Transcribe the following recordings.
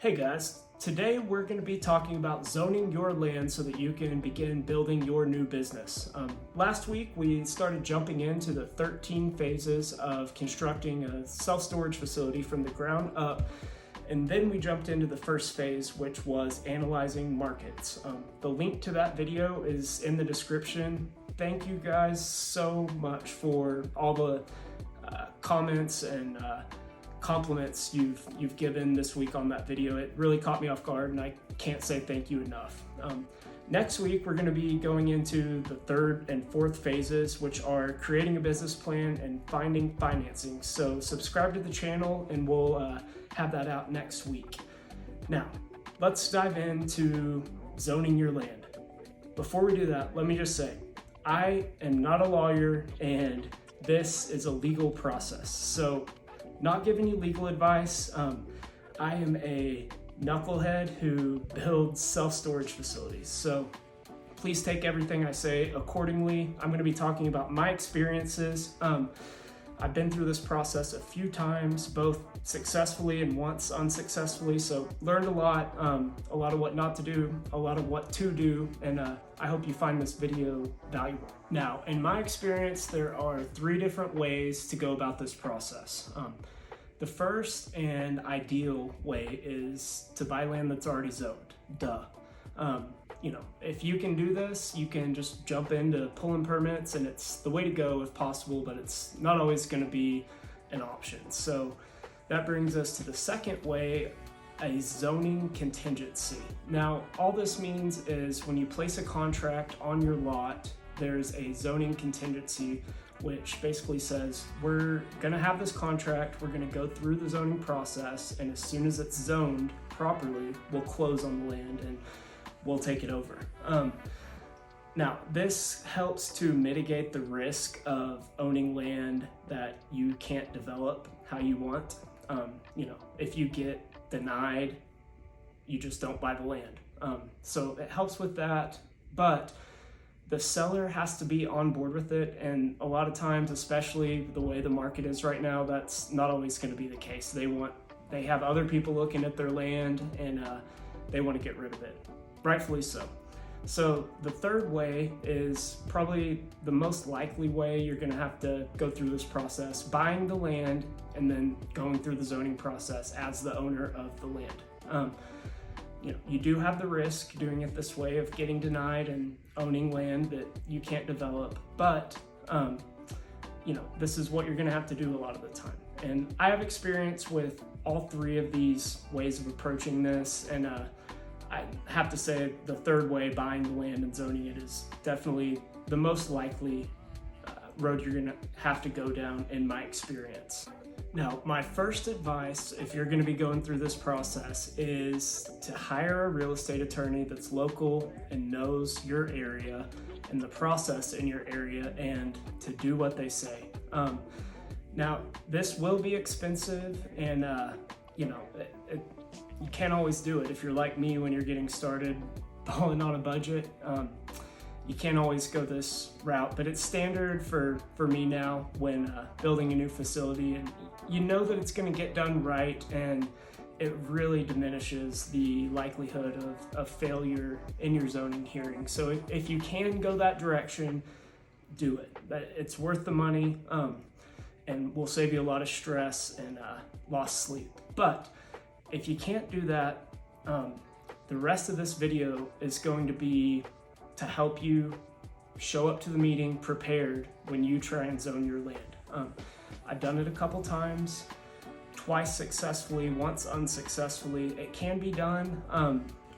Hey guys, today we're going to be talking about zoning your land so that you can begin building your new business. Last week we started jumping into the 13 phases of constructing a self-storage facility from the ground up, and then we jumped into the first phase, which was analyzing markets. The link to that video is in the description. Thank you guys so much for all the comments and compliments you've given this week on that video. It really caught me off guard, and I can't say thank you enough. Next week, we're going to be going into the third and fourth phases, which are creating a business plan and finding financing. So subscribe to the channel, and we'll have that out next week. Now, let's dive into zoning your land. Before we do that, let me just say, I am not a lawyer, and this is a legal process. So not giving you legal advice. I am a knucklehead who builds self-storage facilities. So please take everything I say accordingly. I'm going to be talking about my experiences. I've been through this process a few times, both successfully and once unsuccessfully. So learned a lot of what not to do, a lot of what to do, and I hope you find this video valuable. Now, in my experience, there are 3 different ways to go about this process. The first and ideal way is to buy land that's already zoned. Duh. If you can do this, you can just jump into pulling permits, and it's the way to go if possible, but it's not always going to be an option. So that brings us to the second way, a zoning contingency. Now, all this means is when you place a contract on your lot, there's a zoning contingency, which basically says we're going to have this contract, we're going to go through the zoning process, and as soon as it's zoned properly, we'll close on the land and we'll take it over. Now, this helps to mitigate the risk of owning land that you can't develop how you want. If you get denied, you just don't buy the land. So it helps with that, but the seller has to be on board with it, and a lot of times, especially the way the market is right now, that's not always going to be the case. They have other people looking at their land, and they want to get rid of it, rightfully so. So the third way is probably the most likely way you're going to have to go through this process, buying the land and then going through the zoning process as the owner of the land. You do have the risk doing it this way of getting denied and owning land that you can't develop, but this is what you're going to have to do a lot of the time. And I have experience with all 3 of these ways of approaching this, and I have to say the third way, buying the land and zoning it, is definitely the most likely road you're going to have to go down in my experience. Now, my first advice, if you're going to be going through this process, is to hire a real estate attorney that's local and knows your area and the process in your area, and to do what they say. Now, this will be expensive, and you can't always do it. If you're like me when you're getting started, balling on a budget, you can't always go this route, but it's standard for me now when building a new facility, and you know that it's going to get done right, and it really diminishes the likelihood of failure in your zoning hearing. So if you can go that direction, do it. It's worth the money, and will save you a lot of stress and lost sleep. But if you can't do that, the rest of this video is going to be to help you show up to the meeting prepared when you try and zone your land. I've done it a couple times, twice successfully, once unsuccessfully. It can be done.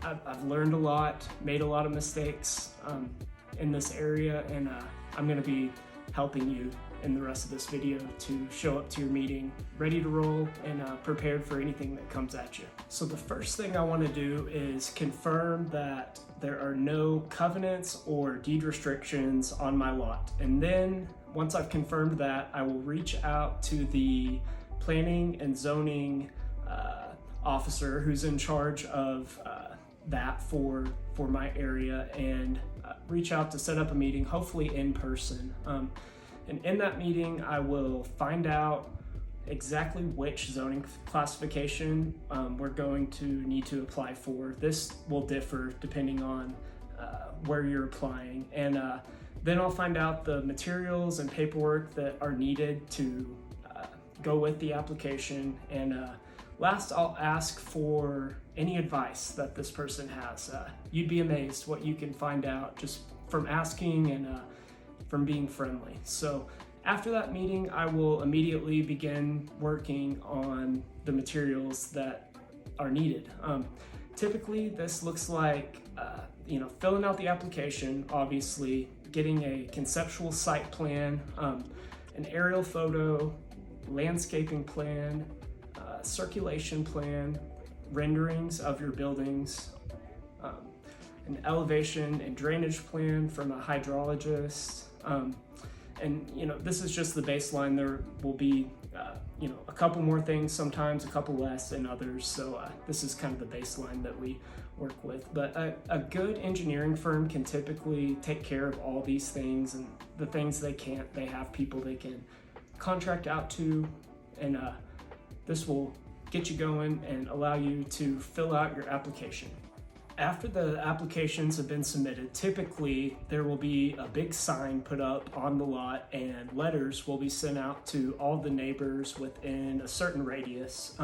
I've learned a lot, made a lot of mistakes in this area, and I'm going to be helping you in the rest of this video to show up to your meeting ready to roll and prepared for anything that comes at you. So the first thing I want to do is confirm that there are no covenants or deed restrictions on my lot. And then once I've confirmed that, I will reach out to the planning and zoning officer who's in charge of that for my area, and reach out to set up a meeting, hopefully in person. And in that meeting, I will find out exactly which zoning classification we're going to need to apply for. This will differ depending on where you're applying, and then I'll find out the materials and paperwork that are needed to go with the application, and last I'll ask for any advice that this person has. You'd be amazed what you can find out just from asking and from being friendly. So after that meeting, I will immediately begin working on the materials that are needed. Typically, this looks like filling out the application, obviously, getting a conceptual site plan, an aerial photo, landscaping plan, circulation plan, renderings of your buildings, an elevation and drainage plan from a hydrologist, and this is just the baseline. There will be a couple more things sometimes, a couple less in others, so this is kind of the baseline that we work with. But a good engineering firm can typically take care of all these things, and the things they can't, they have people they can contract out to, and this will get you going and allow you to fill out your application. After the applications have been submitted, typically there will be a big sign put up on the lot, and letters will be sent out to all the neighbors within a certain radius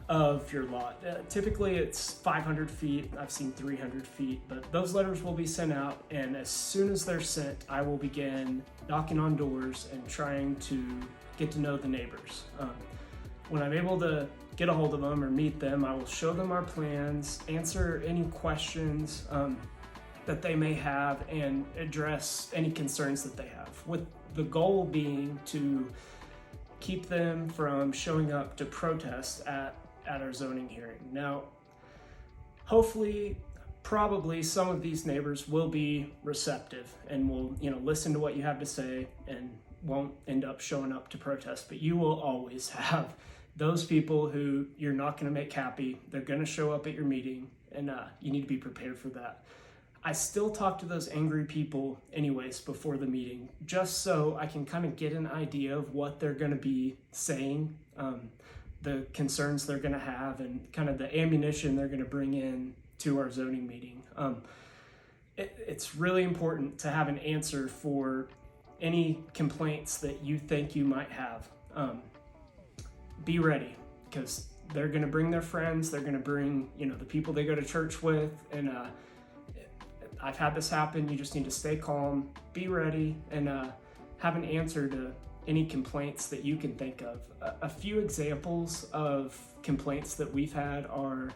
of your lot. Typically it's 500 feet, I've seen 300 feet, but those letters will be sent out, and as soon as they're sent, I will begin knocking on doors and trying to get to know the neighbors. When I'm able to get a hold of them or meet them, I will show them our plans, answer any questions that they may have, and address any concerns that they have, with the goal being to keep them from showing up to protest at our zoning hearing. Now, hopefully, probably some of these neighbors will be receptive and will listen to what you have to say and won't end up showing up to protest, but you will always have those people who you're not going to make happy. They're going to show up at your meeting, and you need to be prepared for that. I still talk to those angry people anyways before the meeting, just so I can kind of get an idea of what they're going to be saying, the concerns they're going to have, and kind of the ammunition they're going to bring in to our zoning meeting. It's really important to have an answer for any complaints that you think you might have. Be ready, because they're going to bring their friends, they're going to bring the people they go to church with, and I've had this happen. You just need to stay calm, be ready, and have an answer to any complaints that you can think of. A few examples of complaints that we've had are,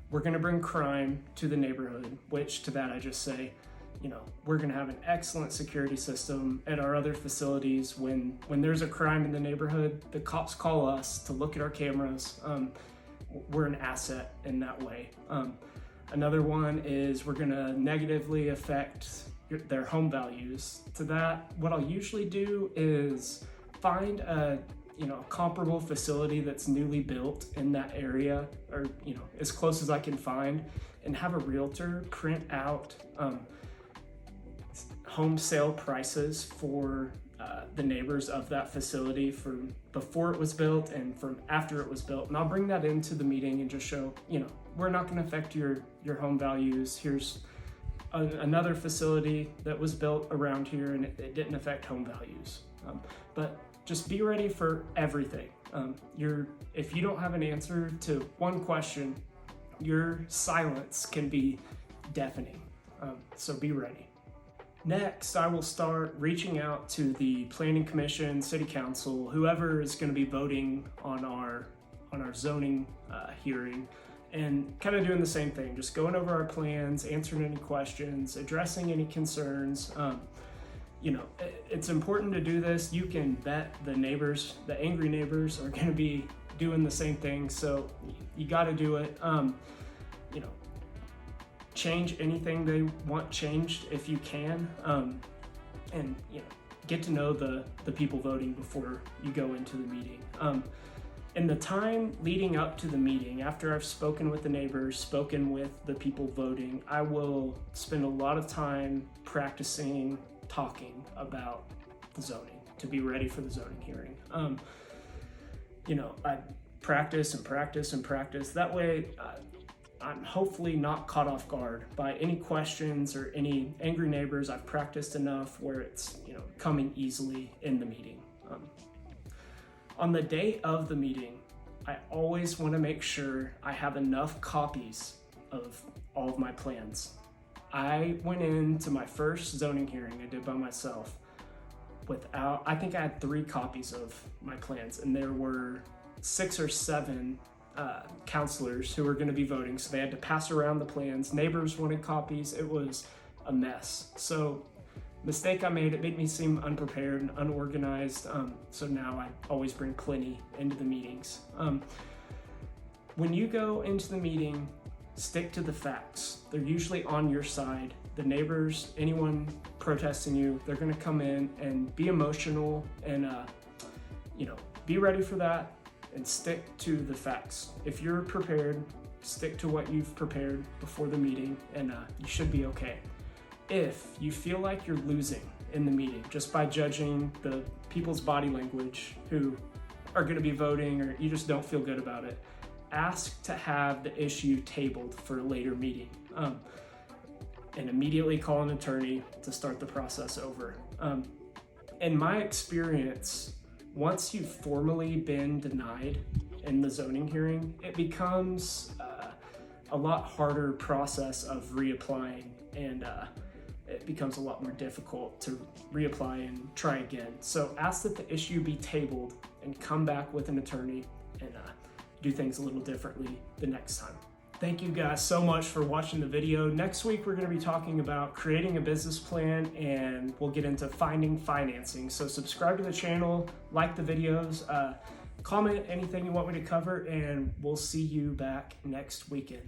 we're going to bring crime to the neighborhood, which to that I just say, we're going to have an excellent security system at our other facilities. When there's a crime in the neighborhood, the cops call us to look at our cameras. We're an asset in that way. Another one is, we're going to negatively affect their home values. To that, what I'll usually do is find a comparable facility that's newly built in that area, or as close as I can find, and have a realtor print out home sale prices for the neighbors of that facility from before it was built and from after it was built. And I'll bring that into the meeting and just show, we're not going to affect your home values. Here's another facility that was built around here, and it didn't affect home values. But just be ready for everything. If you don't have an answer to one question, your silence can be deafening. So be ready. Next, I will start reaching out to the Planning Commission, City Council, whoever is going to be voting on our zoning hearing, and kind of doing the same thing, just going over our plans, answering any questions, addressing any concerns. It's important to do this. You can bet the neighbors, the angry neighbors, are going to be doing the same thing, so you got to do it. Change anything they want changed if you can, and get to know the people voting before you go into the meeting. In the time leading up to the meeting, after I've spoken with the neighbors, spoken with the people voting, I will spend a lot of time practicing talking about the zoning to be ready for the zoning hearing. I practice and practice and practice. That way, I'm hopefully not caught off guard by any questions or any angry neighbors. I've practiced enough where it's, coming easily in the meeting. On the day of the meeting, I always want to make sure I have enough copies of all of my plans. I went into my first zoning hearing I did by myself I think I had 3 copies of my plans, and there were 6 or 7 counselors who were going to be voting, so they had to pass around the plans. Neighbors wanted copies. It was a mess. So mistake I made, it made me seem unprepared and unorganized. So now I always bring plenty into the meetings. When you go into the meeting, stick to the facts. They're usually on your side. The neighbors, anyone protesting you, they're going to come in and be emotional and, be ready for that and stick to the facts. If you're prepared, stick to what you've prepared before the meeting and you should be okay. If you feel like you're losing in the meeting just by judging the people's body language who are going to be voting, or you just don't feel good about it, ask to have the issue tabled for a later meeting, and immediately call an attorney to start the process over. In my experience, once you've formally been denied in the zoning hearing, it becomes a lot harder process of reapplying, and it becomes a lot more difficult to reapply and try again. So ask that the issue be tabled and come back with an attorney and do things a little differently the next time. Thank you guys so much for watching the video. Next week, we're going to be talking about creating a business plan, and we'll get into finding financing. So subscribe to the channel, like the videos, comment anything you want me to cover, and we'll see you back next weekend.